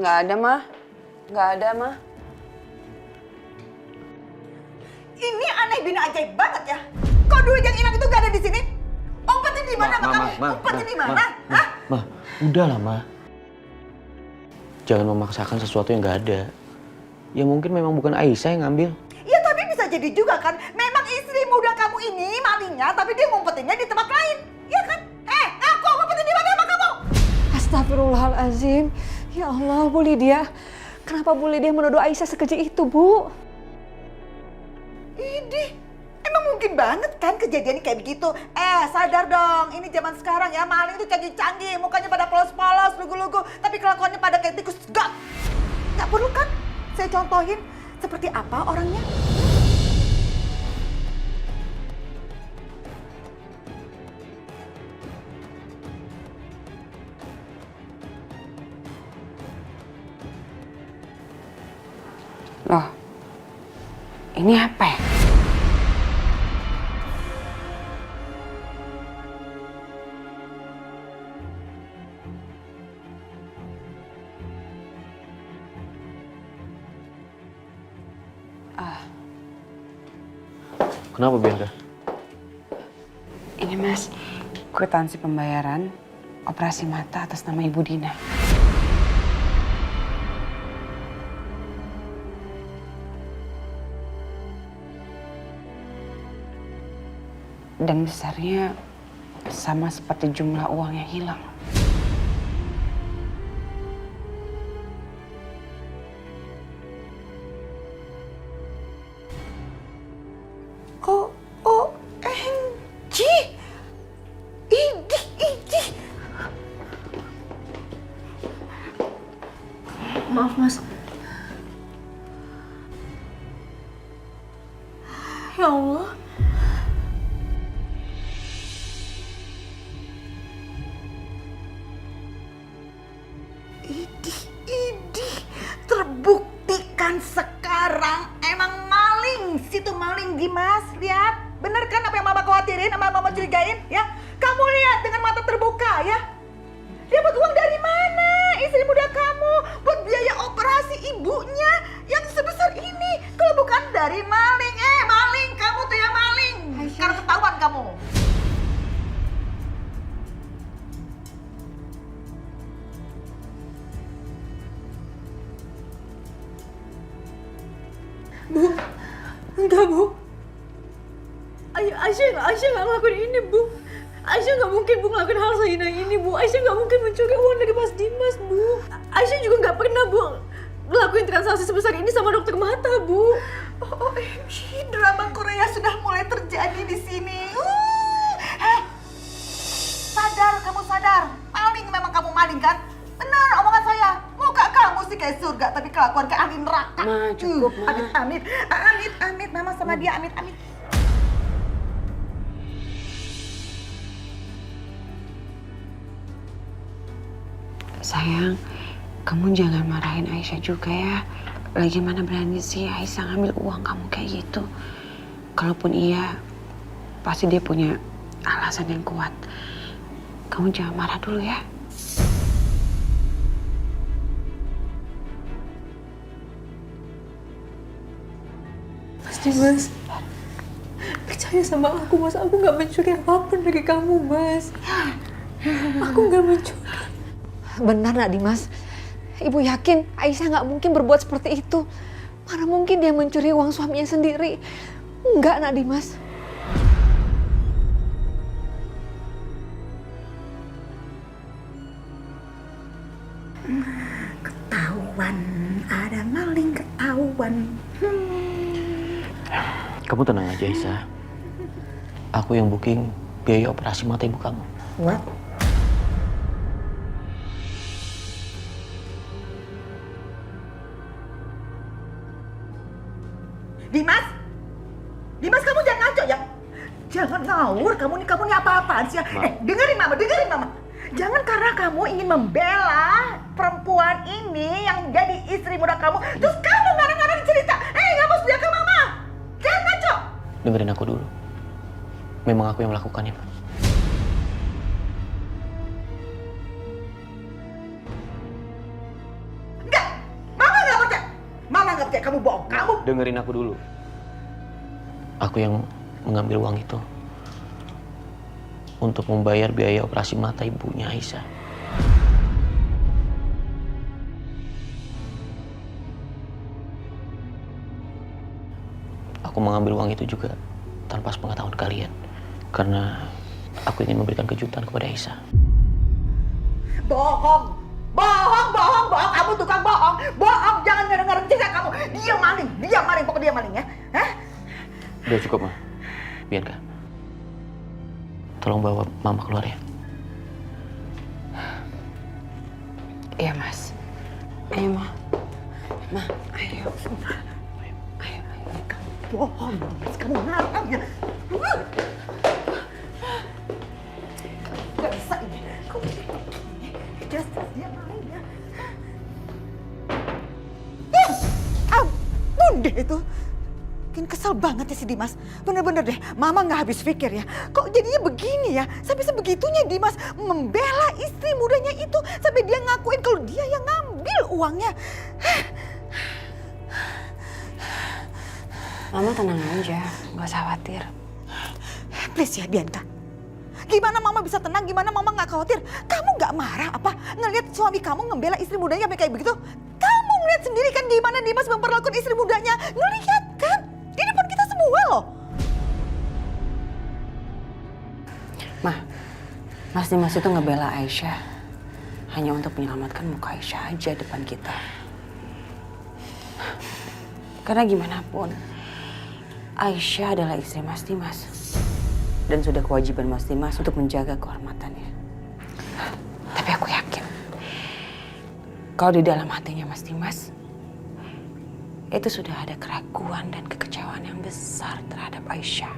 Nggak ada, Mah. Nggak ada, Mah. Ini aneh bina ajaib banget ya. Kok duit yang hilang itu gak ada di sini? Umpetnya di mana sama kamu? Umpetnya di mana? Hah? Ma, udahlah, Ma. Jangan memaksakan sesuatu yang nggak ada. Ya mungkin memang bukan Aisyah yang ngambil. Ya tapi bisa jadi juga kan. Memang istri muda kamu ini malingnya, tapi dia ngumpetinnya di tempat lain. Iya kan? Ngaku ngumpetin di mana sama kamu? Astagfirullahaladzim. Ya Allah, Bu Lydia. Kenapa Bu Lydia menuduh Aisyah sekeji itu, Bu? Idih, emang mungkin banget kan kejadian kayak begitu. Sadar dong, ini zaman sekarang ya, maling itu canggih-canggih, mukanya pada polos-polos, lugu-lugu, tapi kelakuannya pada kayak tikus gat. Nggak perlu kan saya contohin seperti apa orangnya? Loh, ini apa ya? Kenapa, Bianca? Ini, Mas, kwitansi pembayaran operasi mata atas nama Ibu Dina. Dan besarnya sama seperti jumlah uang yang hilang. OMG! Idih. Maaf, Mas. Ya Allah. Idih. Terbuktikan sekarang emang maling. Situ maling, Dimas. Lihat. Bener kan apa yang Mama khawatirin, apa yang Mama curigain? Ya, kamu lihat dengan mata terbuka ya. Dia dapat uang dari mana? Istri muda kamu buat biaya operasi ibunya yang sebesar ini. Kalau bukan dari maling, maling kamu tuh ya maling. Karena ketahuan kamu. Bu, enggak, Bu. Aisyah nggak ngelakuin ini, Bu. Aisyah nggak mungkin, Bu, ngelakuin hal sehina ini, Bu. Aisyah nggak mungkin mencuri uang dari Mas Dimas, Bu. Aisyah juga nggak pernah, Bu, ngelakuin transaksi sebesar ini sama dokter mata, Bu. OMG, drama Korea sudah mulai terjadi di sini. Sadar, kamu sadar. Maling memang kamu maling kan? Benar omongan saya. Muka kamu sih kayak surga, tapi kelakuan kayak ahli neraka. Ma, cukup, Ma. Amit. Mama sama dia, amit. Sayang, kamu jangan marahin Aisyah juga ya. Lagi mana berani sih Aisyah ngambil uang kamu kayak gitu. Kalaupun iya, pasti dia punya alasan yang kuat. Kamu jangan marah dulu ya. Mas Dimas, percaya sama aku, Mas. Aku nggak mencuri apapun dari kamu, Mas. Aku nggak mencuri. Benar, Nak Dimas. Ibu yakin Aisyah nggak mungkin berbuat seperti itu. Mana mungkin dia mencuri uang suaminya sendiri. Enggak, Nak Dimas. Ketahuan, ada maling ketahuan. Kamu tenang aja, Aisyah. Aku yang booking biaya operasi mata ibu kamu. What? Dimas kamu jangan ngaco ya. Jangan ngawur, kamu nih apa-apaan sih ya. Dengerin mama. Jangan karena kamu ingin membela perempuan ini yang jadi istri muda kamu, terus kamu ngarang-ngarang cerita. Nggak mau sedia ke mama. Jangan ngaco. Dengerin aku dulu. Memang aku yang melakukannya, Ma. Enggak. nggak percaya, kamu bohong. Kamu Dengerin aku dulu. Aku yang mengambil uang itu untuk membayar biaya operasi mata ibunya Aisyah. Aku mengambil uang itu juga tanpa sepengetahuan kalian. Karena aku ingin memberikan kejutan kepada Aisyah. bohong. Bohong. Kamu tukang bohong. Bohong, jangan ngarang-ngarang cerita kamu. Dia maling, pokoknya dia maling ya. Hah? Udah cukup, Ma. Bianca. Tolong bawa Mama keluar ya. Iya, Mas. Ayo, Ma. Ma, ayo. Ayo. Bohong, kamu ngarang ya. Gak bisa ini. Kamu jelas dia maling ya. Ampun deh itu. Bikin kesel banget ya si Dimas. Bener-bener deh, Mama nggak habis pikir ya. Kok jadinya begini ya? Sampai sebegitunya Dimas membela istri mudanya itu. Sampai dia ngakuin kalau dia yang ngambil uangnya. Mama tenang aja, gak usah khawatir. Please ya Bianca. Gimana Mama bisa tenang, gimana Mama nggak khawatir? Kamu nggak marah apa ngelihat suami kamu membela istri mudanya sampai kayak begitu? Kamu ngeliat sendiri kan gimana Dimas memperlakukan istri mudanya? Ngelihat kan? Di depan kita semua loh. Ma, Mas Dimas itu ngebela Aisyah hanya untuk menyelamatkan muka Aisyah aja depan kita. Karena gimana pun, Aisyah adalah istri Mas Dimas. Dan sudah kewajiban Mas Dimas untuk menjaga kehormatannya. Tapi aku yakin, kalau di dalam hatinya Mas Dimas, itu sudah ada keraguan dan kekecewaan yang besar terhadap Aisyah.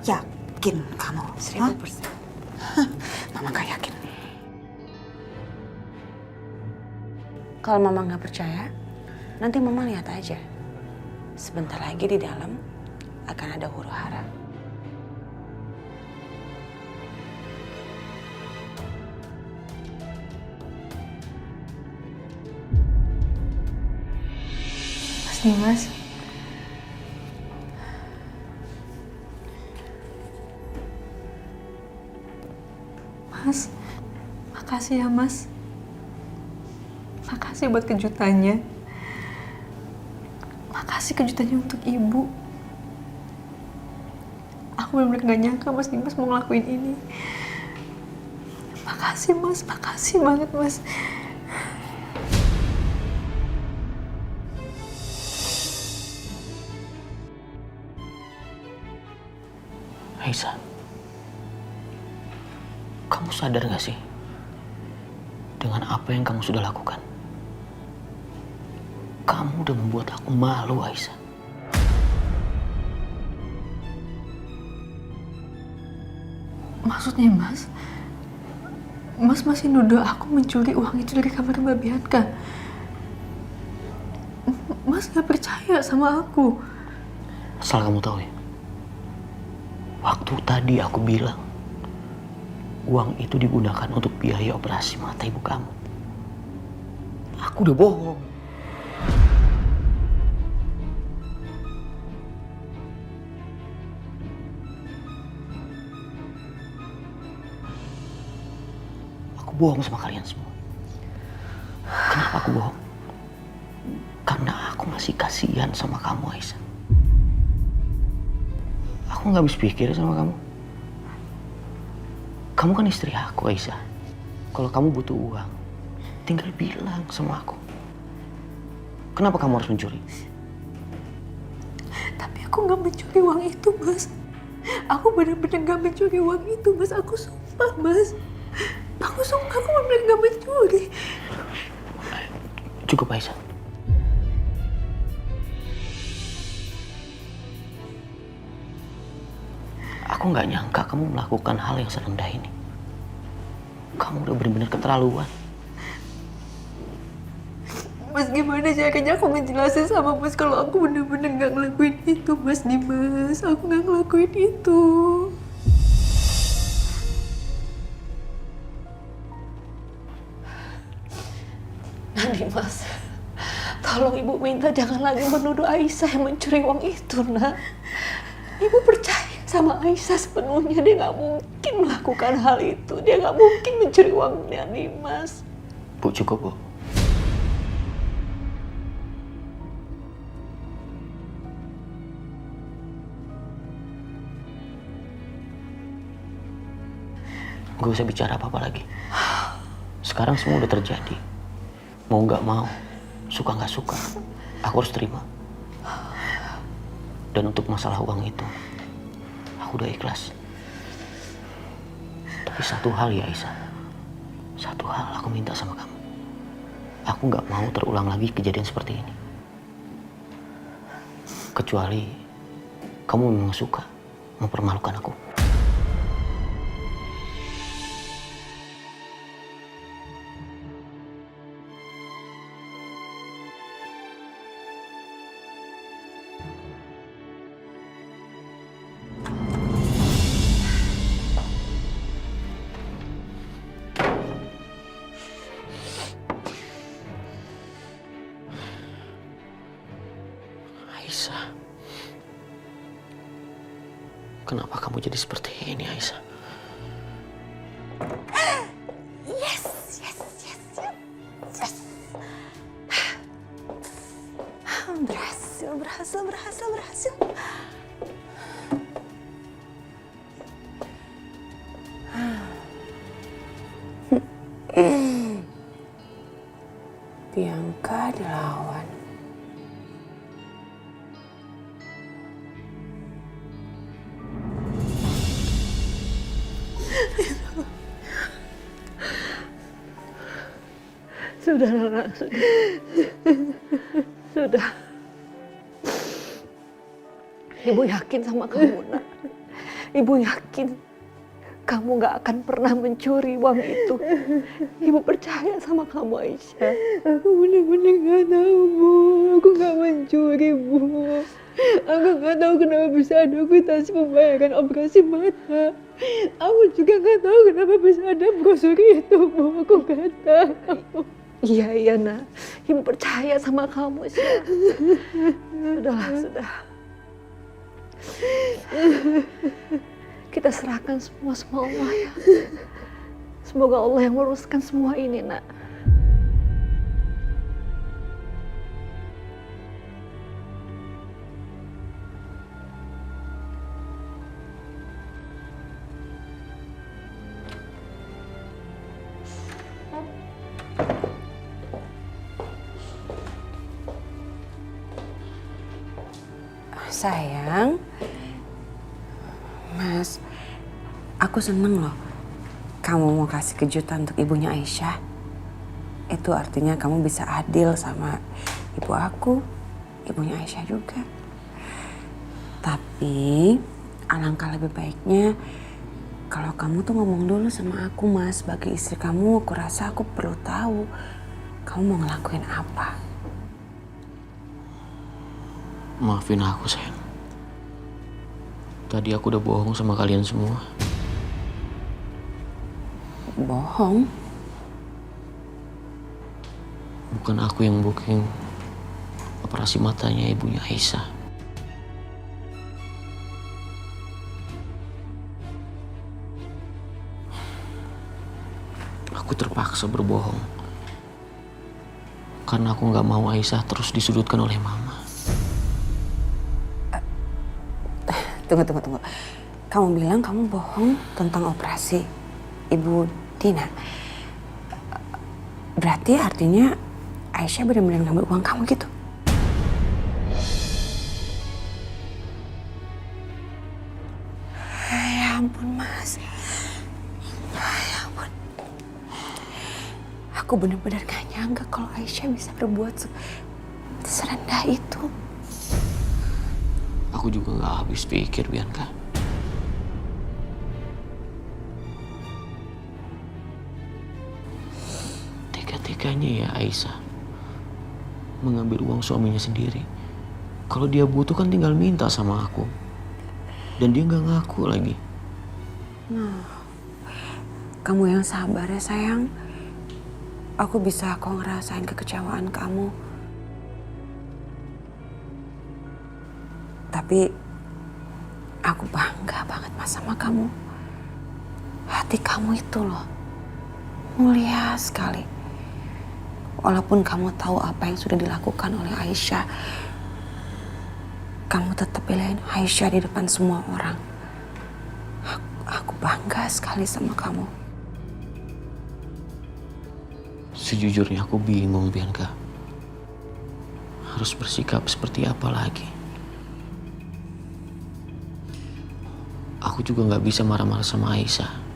Yakin kamu? 1000%. Mama gak yakin. Kalau Mama nggak percaya, nanti Mama lihat aja. Sebentar lagi di dalam akan ada huru hara. Mas Dimas. Mas, makasih ya Mas. Makasih buat kejutannya. Makasih kejutannya untuk Ibu. Aku benar-benar gak nyangka Mas Dimas mau ngelakuin ini. Makasih Mas, makasih banget Mas. Aisyah, kamu sadar gak sih dengan apa yang kamu sudah lakukan? Kamu udah membuat aku malu, Aisyah. Maksudnya Mas? Mas masih nuduh aku mencuri uang itu dari kamar Mbak Bianca. Mas gak percaya sama aku. Asal kamu tahu ya, waktu tadi aku bilang uang itu digunakan untuk biaya operasi mata ibu kamu. Aku udah bohong. Aku bohong sama kalian semua. Kenapa aku bohong? Karena aku masih kasihan sama kamu, Aisyah. Aku nggak habis pikir sama kamu. Kamu kan istri aku, Aisyah. Kalau kamu butuh uang, tinggal bilang sama aku. Kenapa kamu harus mencuri? Tapi aku gak mencuri uang itu, Mas. Aku benar-benar gak mencuri uang itu, Mas. Aku sumpah, Mas. Aku sumpah, aku benar-benar gak mencuri. Cukup, Aisyah. Aku nggak nyangka kamu melakukan hal yang serendah ini. Kamu udah benar-benar keterlaluan. Mas, gimana caranya aku ngejelasin sama Mas kalau aku benar-benar gak ngelakuin itu, Mas Dimas. Aku gak ngelakuin itu. Dimas, Tolong Ibu minta jangan lagi menuduh Aisyah yang mencuri uang itu, nak. Ibu percaya sama Aisyah sepenuhnya. Dia nggak mungkin melakukan hal itu. Dia nggak mungkin mencuri uangnya Dimas. Bu, cukup, Bu. Gak usah bicara apa-apa lagi. Sekarang semua udah terjadi. Mau nggak mau, suka nggak suka, aku harus terima. Dan untuk masalah uang itu, aku udah ikhlas. Tapi satu hal ya Aisyah, satu hal aku minta sama kamu. Aku nggak mau terulang lagi kejadian seperti ini. Kecuali kamu memang suka mempermalukan aku. Aisyah, kenapa kamu jadi seperti ini, Aisyah? Yes. Berhasil. Bianca dilawan. Sudah, Nana. Sudah. Ibu yakin sama kamu, Nak. Ibu yakin kamu gak akan pernah mencuri uang itu. Ibu percaya sama kamu, Aisyah. Aku benar-benar gak tahu, Bu. Aku gak mencuri, Bu. Aku gak tahu kenapa bisa ada kwitansi pembayaran operasi mata. Aku juga gak tahu kenapa bisa ada brosur itu, Bu. Aku gak tahu. Iya, Nak. Ibu percaya sama kamu, Syah. Sudah. Kita serahkan semua sama Allah, ya. Semoga Allah yang meluruskan semua ini, Nak. Sayang, Mas, aku seneng loh kamu mau kasih kejutan untuk ibunya Aisyah. Itu artinya kamu bisa adil sama ibu aku, ibunya Aisyah juga. Tapi alangkah lebih baiknya kalau kamu tuh ngomong dulu sama aku, Mas. Sebagai istri kamu, aku rasa aku perlu tahu kamu mau ngelakuin apa. Maafin aku, sayang. Tadi aku udah bohong sama kalian semua. Bohong? Bukan aku yang booking operasi matanya ibunya Aisyah. Aku terpaksa berbohong. Karena aku gak mau Aisyah terus disudutkan oleh mama. Tunggu. Kamu bilang kamu bohong tentang operasi Ibu Dina. Berarti artinya Aisyah benar-benar ngambil uang kamu gitu? Ya ampun, Mas. Ya ampun. Aku benar-benar gak nyangka kalau Aisyah bisa berbuat serendah itu. Aku juga gak habis pikir, Bianca. Tega-teganya ya Aisyah mengambil uang suaminya sendiri. Kalau dia butuh kan tinggal minta sama aku. Dan dia gak ngaku lagi. Nah, kamu yang sabar ya sayang. Aku bisa kok ngerasain kekecewaan kamu. Tapi aku bangga banget Mas sama kamu. Hati kamu itu loh mulia sekali. Walaupun kamu tahu apa yang sudah dilakukan oleh Aisyah, kamu tetap belain Aisyah di depan semua orang. Aku bangga sekali sama kamu. Sejujurnya aku bingung, Bianca. Harus bersikap seperti apa lagi? Aku juga nggak bisa marah-marah sama Aisyah.